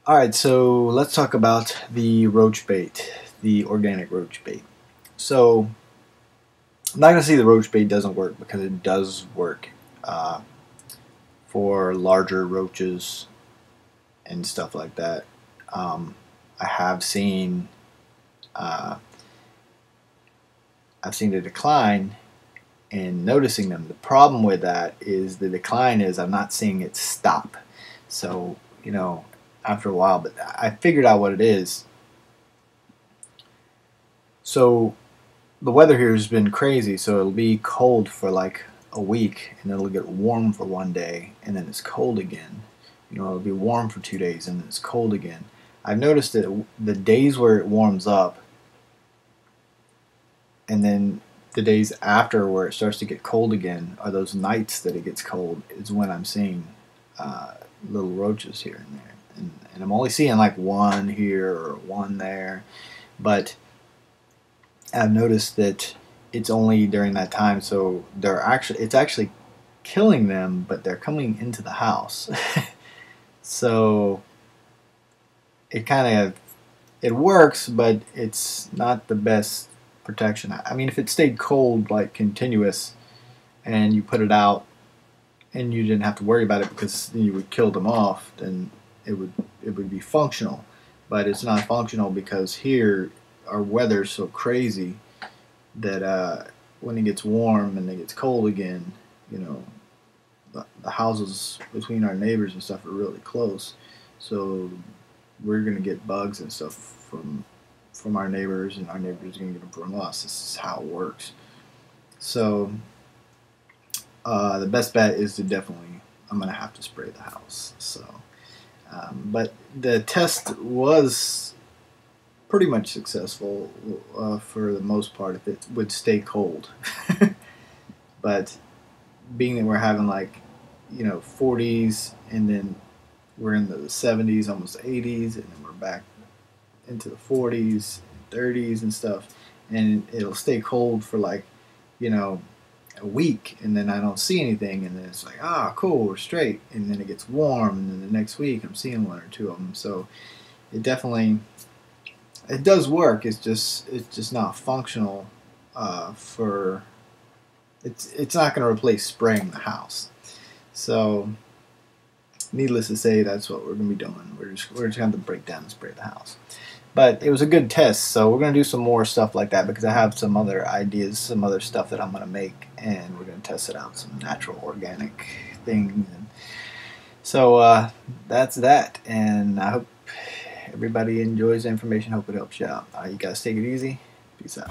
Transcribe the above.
Alright, so let's talk about the roach bait, the organic roach bait. So, I'm not going to say the roach bait doesn't work because it does work uh, for larger roaches and stuff like that. Um, I have seen uh, I've seen a decline in noticing them. The problem with that is the decline is I'm not seeing it stop. So, after a while, but I figured out what it is. So the weather here has been crazy, so it'll be cold for like a week, and it'll get warm for one day, and then it's cold again. It'll be warm for 2 days, and then it's cold again. I've noticed that the days where it warms up, and then the days after where it starts to get cold again, are those nights that it gets cold, is when I'm seeing little roaches here and there. And I'm only seeing like one here or one there, but I've noticed that it's only during that time, so it's actually killing them, but they're coming into the house. So it kind of it works, but it's not the best protection. I mean, if it stayed cold like continuous, and you put it out, and you didn't have to worry about it because you would kill them off, then it would be functional. But it's not functional because here our weather's so crazy that when it gets warm and it gets cold again, you know, the houses between our neighbors and stuff are really close, so we're gonna get bugs and stuff from our neighbors, and our neighbors are gonna get them from us. This is how it works. So the best bet is to definitely, I'm gonna have to spray the house. So, but the test was pretty much successful for the most part if it would stay cold. But being that we're having like 40s, and then we're in the 70s, almost 80s, and then we're back into the 40s, 30s, and stuff, and it'll stay cold for like a week, and then I don't see anything, and then it's like, cool, we're straight, and then it gets warm, and then the next week I'm seeing one or two of them. So it does work. It's just not functional for it's not going to replace spraying the house. So needless to say, that's what we're going to be doing. We're just going to break down and spray the house. But it was a good test, so we're going to do some more stuff like that because I have some other ideas, some other stuff that I'm going to make, and we're going to test it out, some natural organic things. And so that's that, and I hope everybody enjoys the information. Hope it helps you out. You guys take it easy. Peace out.